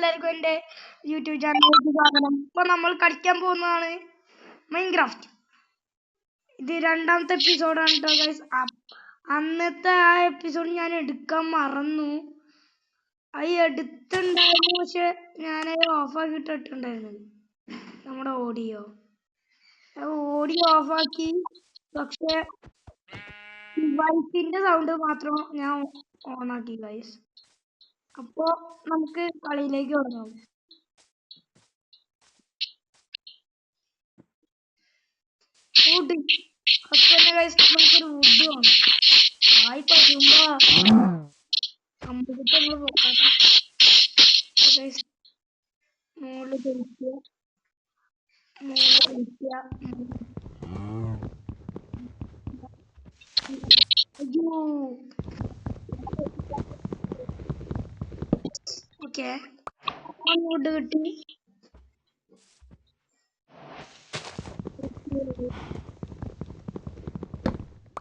എല്ലാവർക്കും എൻ്റെ യൂട്യൂബ് ചാനലിലേക്ക് സ്വാഗതം. ഇപ്പോൾ നമ്മൾ കളിക്കാൻ പോകുന്നതാണ് മൈൻക്രാഫ്റ്റ്. ഇത് രണ്ടാമത്തെ എപ്പിസോഡാണ് കേട്ടോ ഗൈസ്. അന്നത്തെ ആ എപ്പിസോഡ് ഞാൻ എടുക്കാൻ മറന്നു. അത് എടുത്തിട്ടുണ്ടായിരുന്നു, പക്ഷെ ഞാൻ ഓഫാക്കിയിട്ടുണ്ടായിരുന്നു നമ്മുടെ ഓഡിയോ ഓഫാക്കി. പക്ഷെ വൈഫിന്റെ സൗണ്ട് മാത്രം ഞാൻ ഓണാക്കി ഗൈസ്. അപ്പോ നമുക്ക് കളിയിലേക്ക് തുടങ്ങാം. വുഡ് നമുക്കൊരു വുഡ് വേണം. ആയി പറ്റുമ്പോ അമ്പലത്തിൽ നമ്മൾ പോക്കാട്ടെ. മുകളിൽ കഴിക്കുക, ഓക്കെ. വുഡ് കിട്ടി.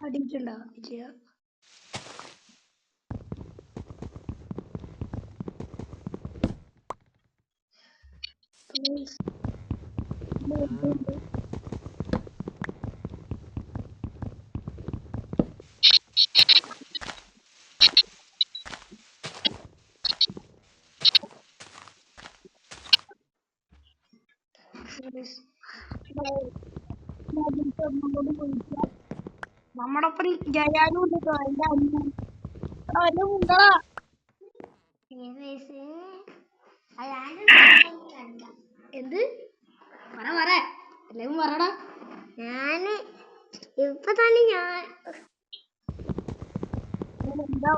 അടിയിട്ടുണ്ടാവും ചെയ്യാം. നമ്മുടെ ഒപ്പം ജയാലും ഉണ്ട് കേട്ടോ. എന്ത് പറ എല്ലാവരും പറടാ. ഞാന് ഇപ്പൊ തന്നെ ഞാൻ എന്താ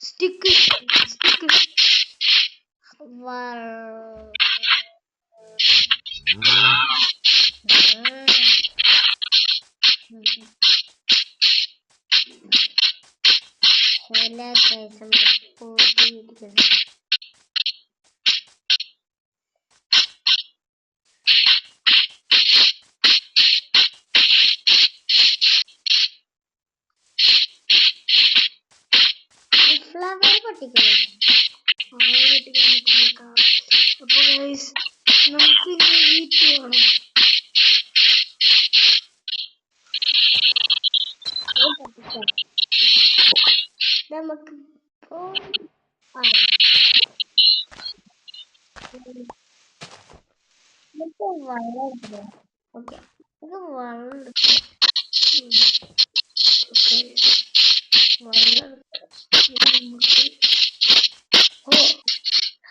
സ്റ്റിക്ക് നമുക്ക് വീട്ടിൽ വേണം. നമുക്ക്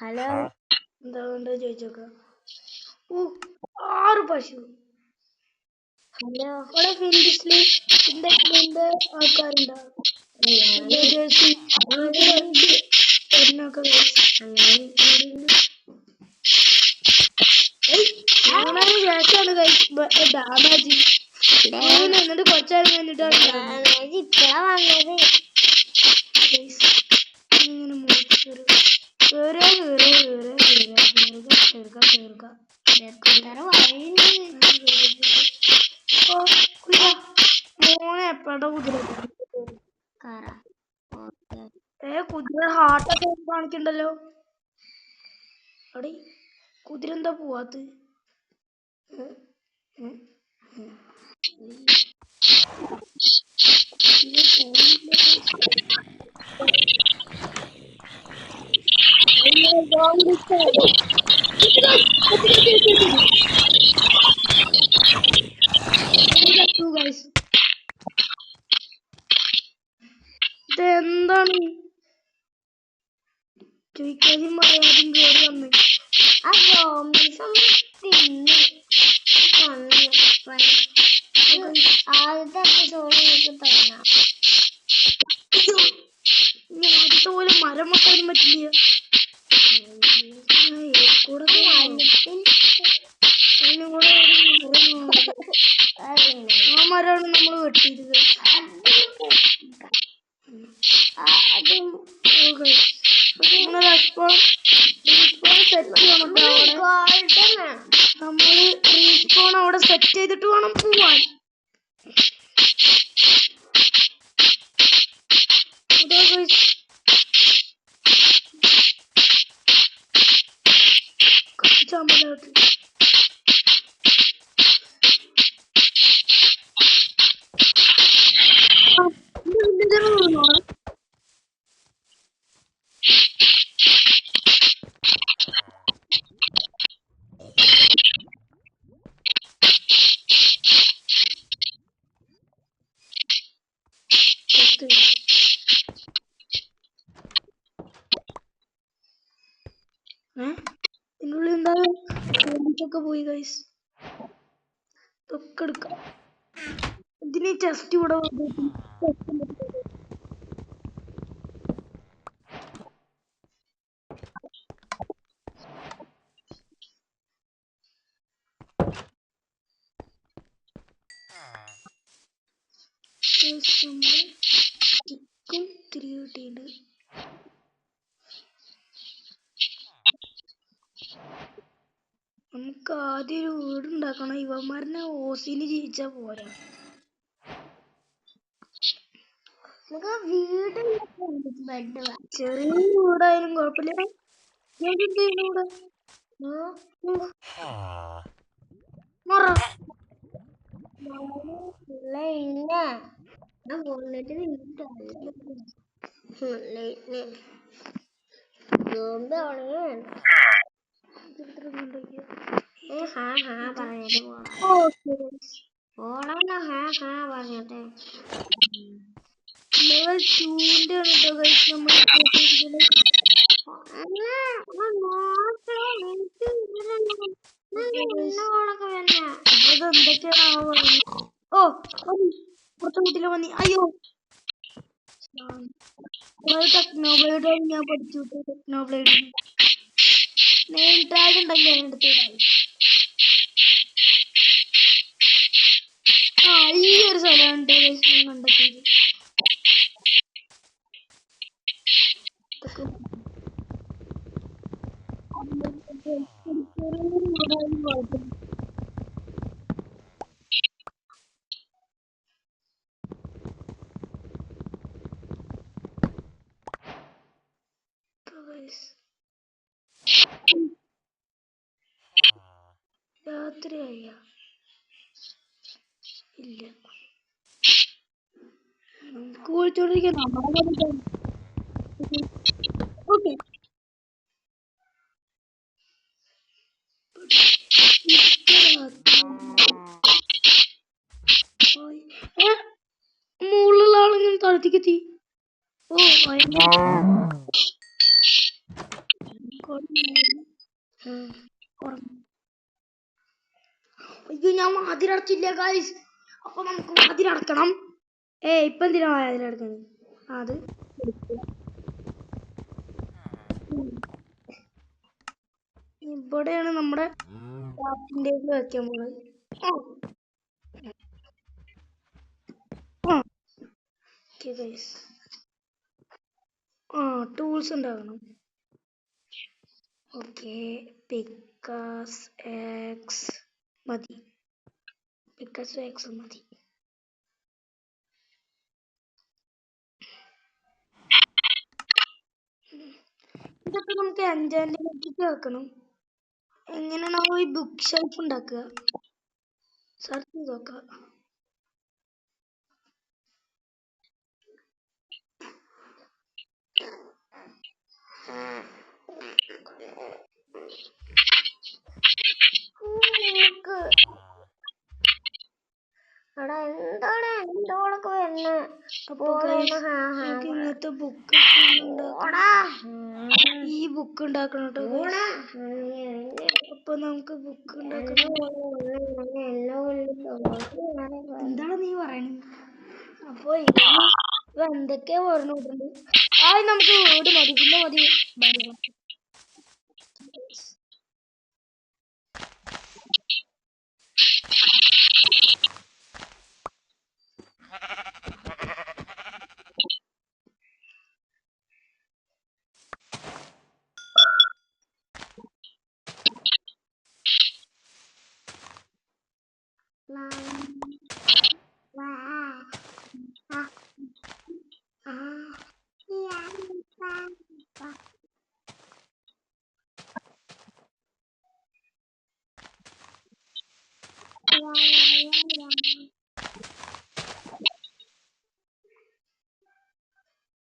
ഹലോ എന്താ ചോദിച്ചോക്കാം. 6 പശു. ഹലോ ഇവിടെ ഫിൻഡിസ്ലിന്റെ ആൾക്കാരുണ്ടോ? ഡാമേജ് എന്നിട്ട് കൊച്ചാലും വന്നിട്ടാണ് ഇപ്പഴാ വന്നത്. ഇങ്ങനെ മുറിച്ചൊരു മോനെ എപ്പോഴാ കുതിര ഹാർട്ടൊക്കെ കാണിക്കണ്ടല്ലോ. അടി കുതിര എന്താ പോവാത്ത? ഇതെന്താണ് ചോദിക്കാനും പറയാനും കേറി വന്ന് വെട്ടിയത് നമ്മള് റീസ്പോൺ അവിടെ സെറ്റ് ചെയ്തിട്ട് വേണം പോവാൻ. ഇതിനുള്ളിൽ എന്താ ഒക്കെ പോയി ഗൈസ്. ഇതൊക്കെ എടുക്കാം. ഇതിന് ചെസ്റ്റ് ഇവിടെ ചിക്കും തിരികെ കിട്ടിയിട്ടുണ്ട്. നമുക്ക് ആദ്യം ഒരു വീടുണ്ടാക്കണം. ഇവന്മാരനെ ഓസിന് ജീവിച്ചാ പോരാ. വീട് ചെറിയ വീടായാലും കുഴപ്പമില്ല. ലെവൽ 2 ഓ പുറത്തെ വീട്ടില് വന്നി. അയ്യോ ടെക്നോബ്ലേഡ് ഞാൻ പഠിച്ചു. ടെക്നോബ്ലേഡ് നെയിം ടാഗ് ഉണ്ടെങ്കിൽ അതിനടുത്ത് ഈ ഒരു സ്ഥലമാണ് കണ്ടെത്തിയത്. രാത്രിയായ ഇല്ല കുളിച്ചോണ്ടിരിക്കാൻ മുകളിലുള്ള ആളെങ്കിലും താഴത്തേക്ക് എത്തി. ഓ അയ്യോ ഞാൻ വാതിലടച്ചില്ല ഗൈസ്. അപ്പൊ നമുക്ക് വാതിലടക്കണം. ഇപ്പൊ എന്തിനാ വാതിലടക്കുന്നത്? അത് ഇവിടെയാണ് നമ്മുടെ വെക്കാൻ പോണത്. ടൂൾസ് ഉണ്ടാകണം. ഓക്കെ പിക്കാസ് എക്സ് മതി. പിക്കാസ് എക്സ് മതി. ഇതൊക്കെ നമുക്ക് എൻചാന്റിലേക്ക് വെക്കണം. എങ്ങനെയാണോ ഈ ബുക്ക് ഷെൽഫ് ഉണ്ടാക്കുക? സെർച്ച് ചെയ്ത് നോക്കാം. ഇങ്ങനത്തെ ബുക്ക് ഈ ബുക്ക് ഉണ്ടാക്കണം കേട്ടോ. അപ്പൊ നമുക്ക് ബുക്ക് ഉണ്ടാക്കണം. എന്താണ് നീ പറയണത്? അപ്പൊ എന്തൊക്കെയാ പറഞ്ഞോട്ടുണ്ട്. നമുക്ക് വീട് മതി, പിന്നെ മതി.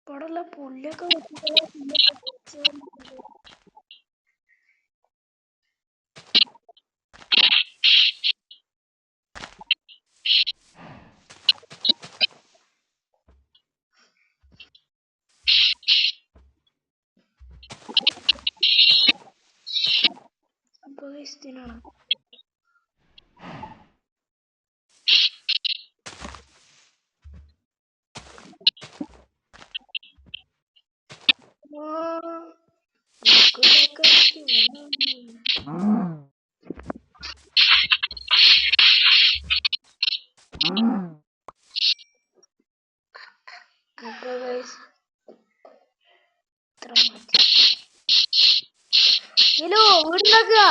ഇവിടെയുള്ള പുല്ലൊക്കെ അപ്പൊ ഇതിനാണ് ഹലോ വീടുണ്ടാക്കുക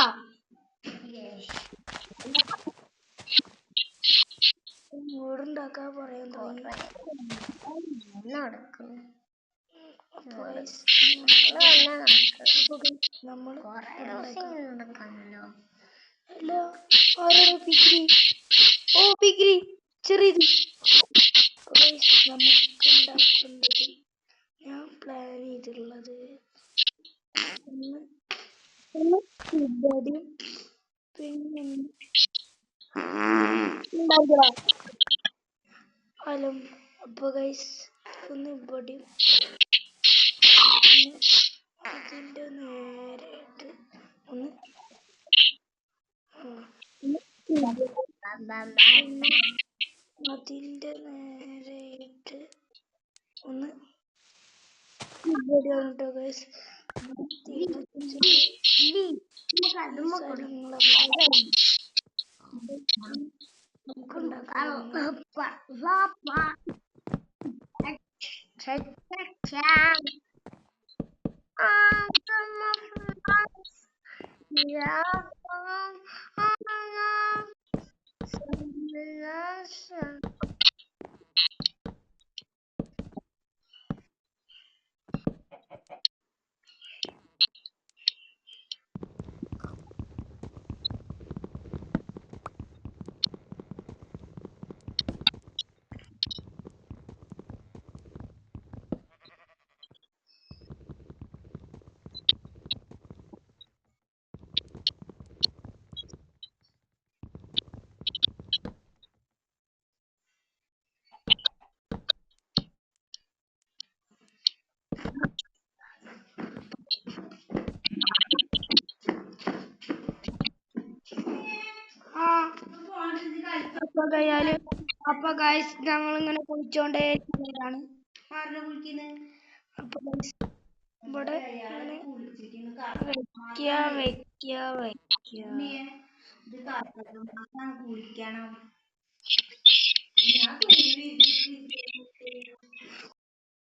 വീടുണ്ടാക്കാ പറയാൻ നമ്മൾ അല്ല ആരോടോ പിക്കിരി ഓ പിക്കിരി ചെറിയത് നമുക്ക് ഉണ്ടാക്കേണ്ടത് ഞാൻ പ്ലാൻ ചെയ്തിട്ടുള്ളത് പിന്നെ അലും അപ്പൊ ഗൈസ് ഒന്ന് ഇവിടെയും അതിന്റെ നേരായിട്ട് ഒന്ന് അതിന്റെ നേരായിട്ട് ഒന്ന് ഇവിടെ ഉണ്ട് ഗൈസ് അപ്പൊ ഗൈസ് ഞങ്ങൾ ഇങ്ങനെ കുളിച്ചോണ്ടേ അപ്പൊ ഇവിടെ വെക്കുക